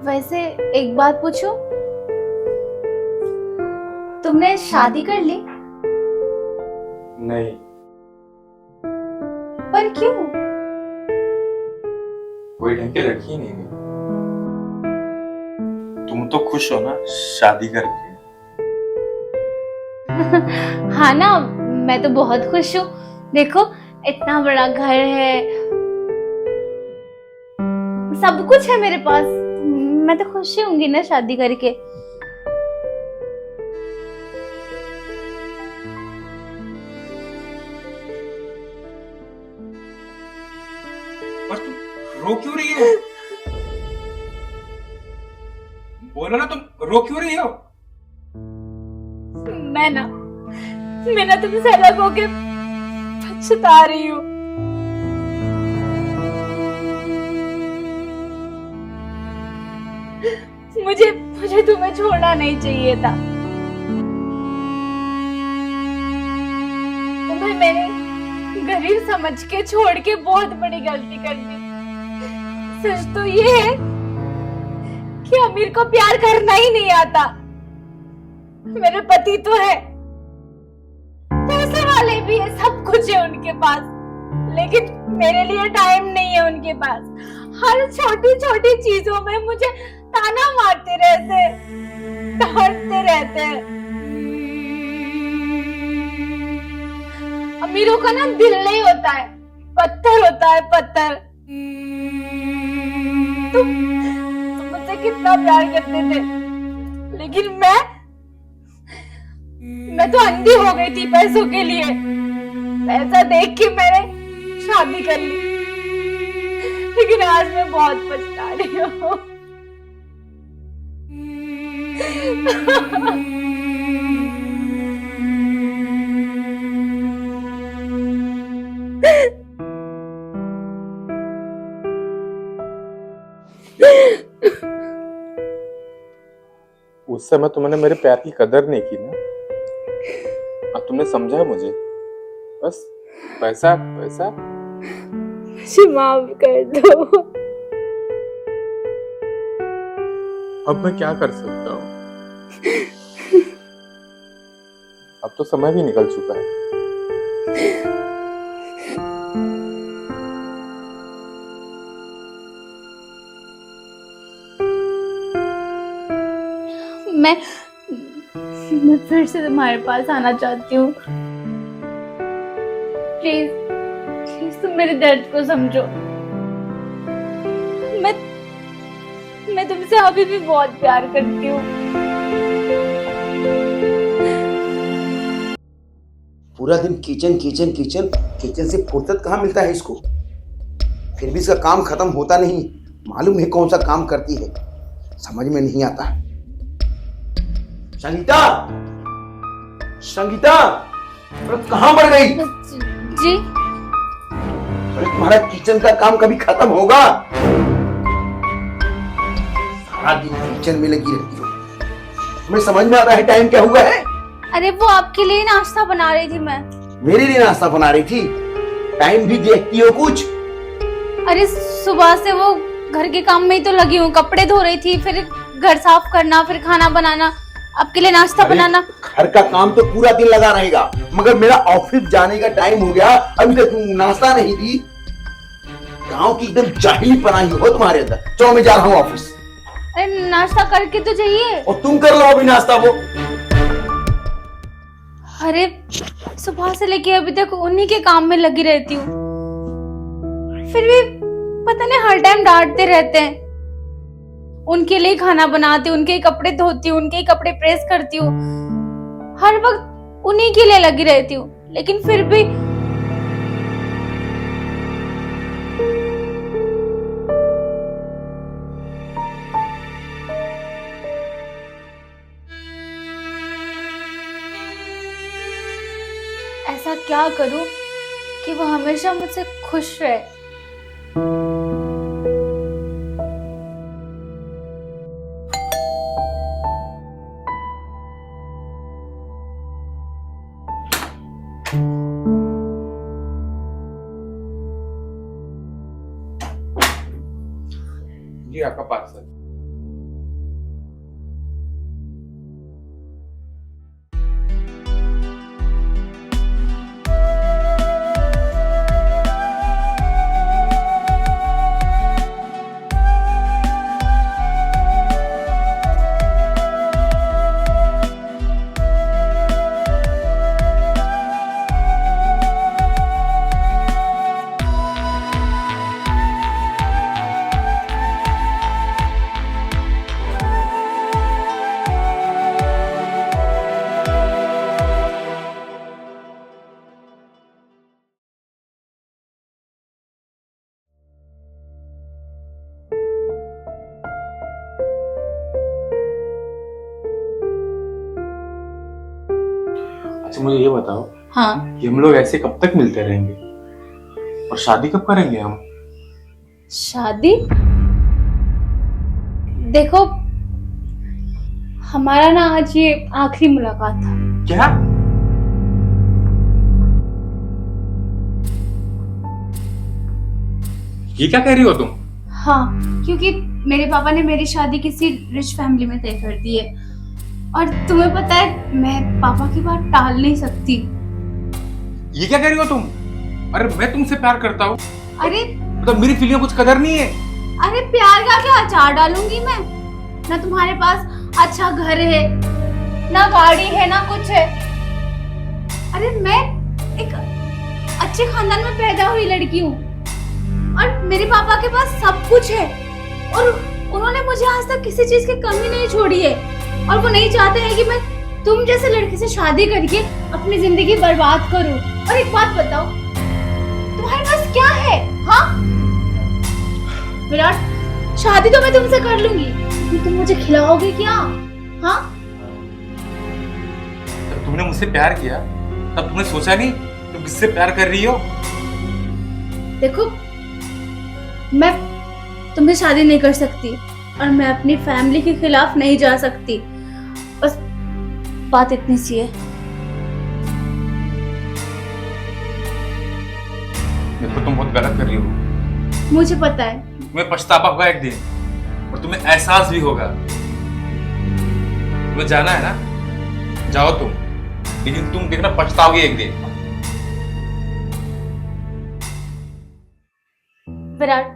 वैसे एक बात पूछूं, तुमने शादी कर ली? नहीं। पर क्यों? कोई ढंग की लड़की ही नहीं मिली। तुम तो खुश हो ना शादी करके? हाँ ना, मैं तो बहुत खुश हूँ। देखो, इतना बड़ा घर है, सब कुछ है मेरे पास। मैं तो खुश ही होंगी ना शादी करके। पर तुम रो क्यों रही हो? बोलो ना, तुम रो क्यों रही हो? मैं ना तुमसे अलग होके पछता रही हूँ। मुझे मुझे तुम्हें छोड़ना नहीं चाहिए था। तुम्हें मैंने गरीब समझ के छोड़ के बहुत बड़ी गलती कर दी। सच तो ये है कि अमीर को प्यार करना ही नहीं आता। मेरे पति तो है, पैसे वाले भी है, सब कुछ है उनके पास, लेकिन मेरे लिए टाइम नहीं है उनके पास। हर छोटी छोटी चीजों में मुझे ताना मारते रहते, डांटते रहते। अमीरों का ना दिल नहीं होता है, पत्थर होता है, पत्थर। तुम मुझसे कितना प्यार करते थे, लेकिन मैं तो अंधी हो गई थी पैसों के लिए। पैसा देख के मैंने शादी कर ली, लेकिन आज मैं बहुत पछता रही हूँ। उस समय तुमने मेरे प्यार की कदर नहीं की ना। अब तुमने समझा मुझे। बस पैसा पैसा। मुझे माफ कर दो। अब मैं क्या कर सकता हूँ? अब तो समय भी निकल चुका है। मैं फिर से तुम्हारे पास आना चाहती हूँ। प्लीज प्लीज तुम मेरे दर्द को समझो। मैं तुमसे अभी भी बहुत प्यार करती हूँ। पूरा दिन किचन किचन किचन किचन से फुर्सत कहाँ मिलता है इसको। फिर भी इसका काम खत्म होता नहीं। मालूम है कौन सा काम करती है, समझ में नहीं आता। संगीता, संगीता, अरे कहाँ बढ़ गई? जी? अरे तुम्हारा किचन का काम कभी खत्म होगा? सारा दिन किचन में लगी रहती हो। तुम्हें समझ में आता है टाइम क्या हुआ है? अरे वो आपके लिए नाश्ता बना रही थी मैं। मेरे लिए नाश्ता बना रही थी? टाइम भी देखती हो कुछ? अरे सुबह से वो घर के काम में ही तो लगी हूँ। कपड़े धो रही थी, फिर घर साफ करना, फिर खाना बनाना, आपके लिए नाश्ता बनाना। घर का काम तो पूरा दिन लगा रहेगा, मगर मेरा ऑफिस जाने का टाइम हो गया, अभी तक तुम नाश्ता नहीं दी। गांव की एकदम जाहिली पनाही हो तुम्हारे अंदर। चलो मैं जा रहा हूँ ऑफिस। अरे नाश्ता करके तो जाइए। और तुम कर लो अभी नाश्ता। वो अरे सुबह से लेके अभी तक उन्हीं के काम में लगी रहती हूँ, फिर भी पता नहीं हर टाइम डांटते रहते हैं। उनके लिए खाना बनाती हूँ, उनके ही कपड़े धोती हूँ, उनके ही कपड़े प्रेस करती हूँ, हर वक्त उन्हीं के लिए लगी रहती हूँ, लेकिन फिर भी ऐसा क्या करूं कि वो हमेशा मुझसे खुश रहे। जी आपका पार्सल। अच्छा मुझे ये बताओ हाँ, कि हम लोग ऐसे कब तक मिलते रहेंगे और शादी कब करेंगे हम? शादी? देखो, हमारा ना आज ये आखिरी मुलाकात था। क्या? ये क्या कह रही हो तुम? हाँ, क्योंकि मेरे पापा ने मेरी शादी किसी रिच फैमिली में तय कर दी है और तुम्हें पता है मैं पापा की बात टाल नहीं सकती। ये क्या कह रही हो तुम? अरे मैं तुमसे प्यार करता हूँ, अरे तो मेरी फीलिंग कुछ कदर नहीं है? अरे प्यार का क्या अचार डालूंगी मैं? ना तुम्हारे पास अच्छा घर है, ना गाड़ी है, ना कुछ है। अरे मैं एक अच्छे खानदान में पैदा हुई लड़की हूँ और मेरे पापा के पास सब कुछ है और उन्होंने मुझे आज तक किसी चीज की कमी नहीं छोड़ी है और वो नहीं चाहते हैं कि मैं तुम जैसे लड़के से शादी करके अपनी जिंदगी बर्बाद करूं। और एक बात बताओ, तुम्हारे पास क्या है? हाँ विराट, शादी तो मैं तुमसे कर लूंगी, लेकिन तुम मुझे खिलाओगे क्या? हाँ, जब तुमने मुझसे प्यार किया तब तुमने सोचा नहीं तुम किससे प्यार कर रही हो? देखो मैं तुमसे शादी नहीं कर सकती और मैं अपनी फैमिली के खिलाफ नहीं जा सकती, बस बात इतनी सी है। देखो तुम बहुत गलत कर रही हो, मुझे पता है। तुम्हें पछतावा होगा एक दिन और तुम्हें एहसास भी होगा। तुम्हें जाना है ना, जाओ तुम, लेकिन तुम देखना पछताओगे एक दिन। विराट,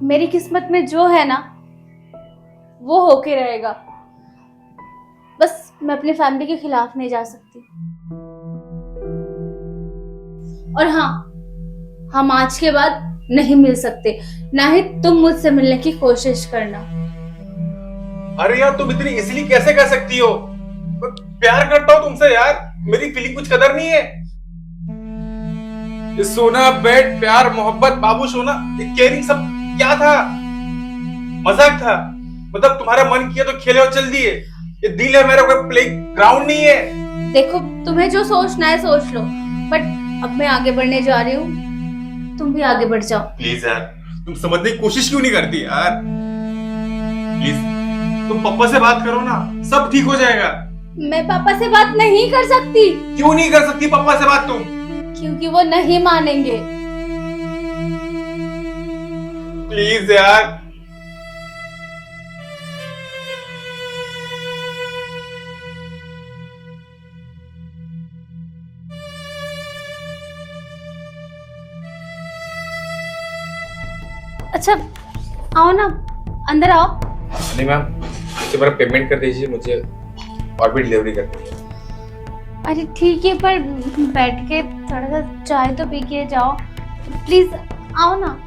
मेरी किस्मत में जो है ना वो होके रहेगा, बस मैं अपनी फैमिली के खिलाफ नहीं जा सकती। और हाँ, हम आज के बाद नहीं मिल सकते, ना ही तुम मुझसे मिलने की कोशिश करना। अरे यार तुम इतनी इजीली कैसे कह सकती हो? मैं प्यार करता हूँ तुमसे यार, मेरी फीलिंग कुछ कदर नहीं है? ये सोना, बेड, प्यार, मोहब्बत, बाबू सोना, ये केयरिंग सब क्या था? मजाक था? मतलब तुम्हारा मन किया तो खेले और चल दिए? ये दिल है मेरा, कोई प्ले ग्राउंड नहीं है। देखो, तुम्हें जो सोचना है सोच लो, बट अब मैं आगे बढ़ने जा रही हूँ, तुम भी आगे बढ़ जाओ। प्लीज यार, तुम समझने की कोशिश क्यों नहीं करती यार? प्लीज तुम पापा से बात करो ना, सब ठीक हो जाएगा। मैं पापा से बात नहीं कर सकती। क्यों नहीं कर सकती पापा से बात तुम? क्योंकि वो नहीं मानेंगे। प्लीज यार। अच्छा आओ ना, अंदर आओ। नहीं मैम, मुझे बड़ा पेमेंट कर दीजिए, मुझे और भी डिलीवरी करनी है। अरे ठीक है, पर बैठ के थोड़ा सा चाय तो पी के जाओ, प्लीज आओ ना।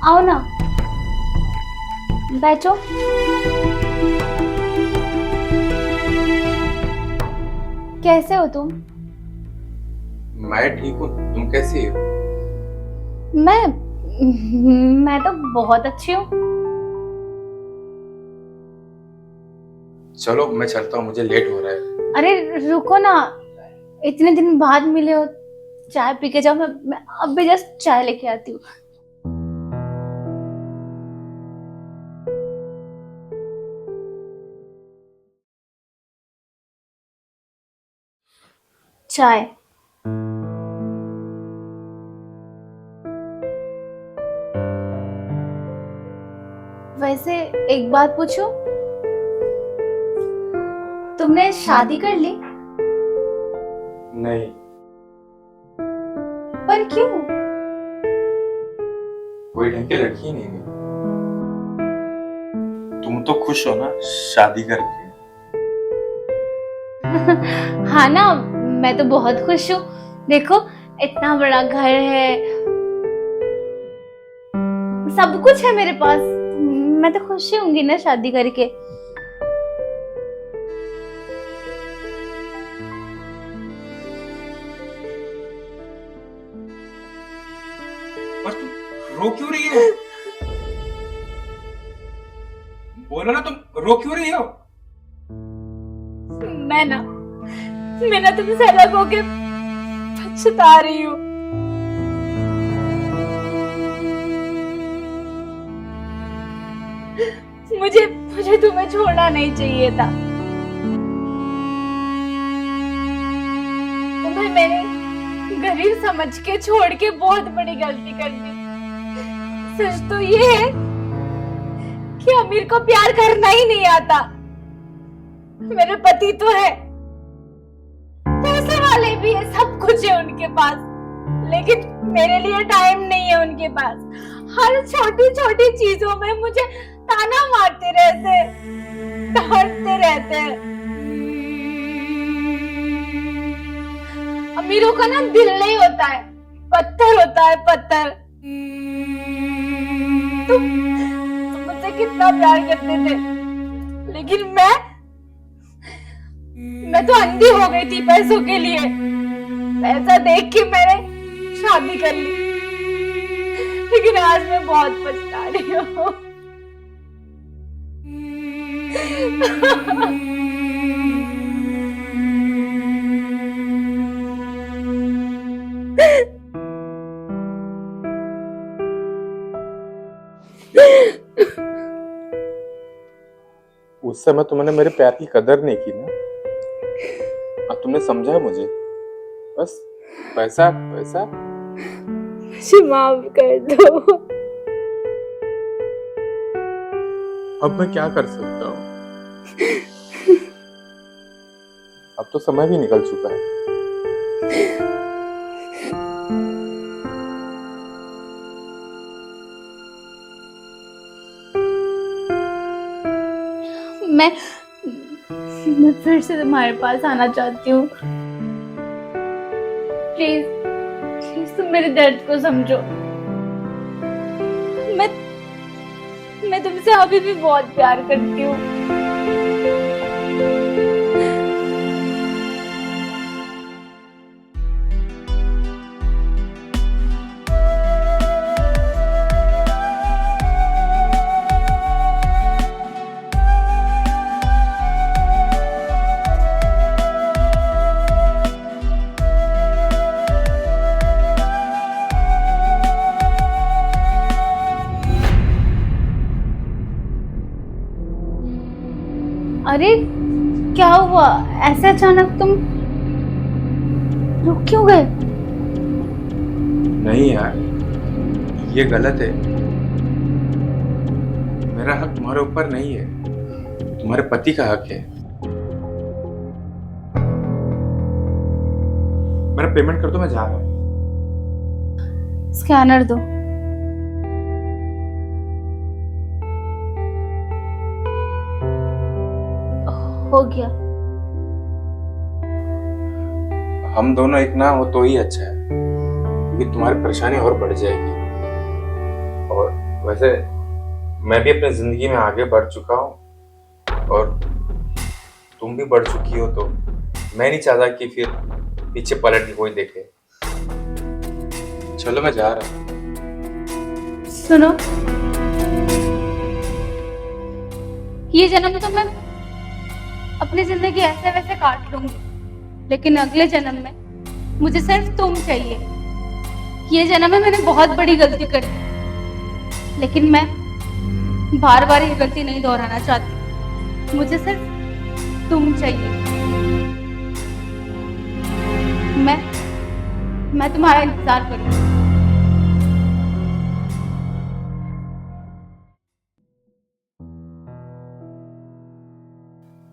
आओ ना, बैठो। कैसे हो तुम? मैं ठीक हूँ, तुम कैसी हो? मैं तो बहुत अच्छी हूँ। चलो मैं चलता हूँ, मुझे लेट हो रहा है। अरे रुको ना, इतने दिन बाद मिले हो, चाय पी के जाओ। मैं अब भी जस्ट चाय लेके आती हूँ। चाय। वैसे एक बात पूछूं, तुमने शादी कर ली? नहीं। पर क्यों? कोई ढंग की लड़की नहीं है। तुम तो खुश हो ना शादी करके? हाँ ना, मैं तो बहुत खुश हूँ। देखो, इतना बड़ा घर है, सब कुछ है मेरे पास। मैं तो खुश ही होंगी ना शादी करके। पर तुम रो क्यों रही हो? बोलो ना, तुम रो क्यों रही हो? मैं ना तुमसे अलग होके पछता रही हूँ। मुझे तुम्हें छोड़ना नहीं चाहिए था। तुम्हें मैंने गरीब समझ के छोड़ के बहुत बड़ी गलती कर दी। सच तो ये है कि अमीर को प्यार करना ही नहीं आता। मेरे पति तो है, पैसे वाले भी है, सब कुछ है उनके पास, लेकिन मेरे लिए टाइम नहीं है उनके पास। हर छोटी छोटी चीजों में मुझे ताना मारते रहते, डांटते रहते। अमीरों का ना दिल नहीं होता है, पत्थर होता है, पत्थर। तुम मुझसे कितना प्यार करते थे, लेकिन मैं तो अंधी हो गई थी पैसों के लिए। पैसा देख के मैंने शादी कर ली, लेकिन आज मैं बहुत पछता रही हूँ। उस समय तुमने मेरे प्यार की कदर नहीं की ना, अब तुमने समझा मुझे। बस पैसा पैसा। मुझे माफ कर दो। अब मैं क्या कर सकता हूँ? अब तो समय भी निकल चुका है। मैं फिर से तुम्हारे पास आना चाहती हूँ। प्लीज प्लीज तुम मेरे दर्द को समझो। मैं तुमसे अभी भी बहुत प्यार करती हूँ। अरे क्या हुआ? ऐसे अचानक तुम रुक क्यों गए? नहीं यार, ये गलत है। मेरा हक तुम्हारे ऊपर नहीं है, तुम्हारे पति का हक है। मेरा पेमेंट कर दो, मैं जा रहा हूँ। स्कैनर दो। हो गया। हम दोनों एक ना हो तो ही अच्छा है, क्योंकि तुम्हारी परेशानी और बढ़ जाएगी। और वैसे मैं भी अपनी जिंदगी में आगे बढ़ चुका हूँ और तुम भी बढ़ चुकी हो, तो मैं नहीं चाहता कि फिर पीछे पलट के कोई देखे। चलो मैं जा रहा हूँ। सुनो, ये जन्म तो मैं अपनी जिंदगी ऐसे वैसे काट लूंगी, लेकिन अगले जन्म में मुझे सिर्फ तुम चाहिए। ये जन्म में मैंने बहुत बड़ी गलती कर दी, लेकिन मैं बार बार ये गलती नहीं दोहराना चाहती। मुझे सिर्फ तुम चाहिए। मैं तुम्हारा इंतजार करूंगी।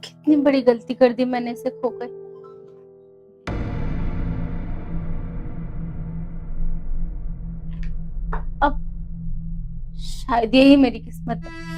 कितनी बड़ी गलती कर दी मैंने इसे खोकर। अब शायद यही मेरी किस्मत है।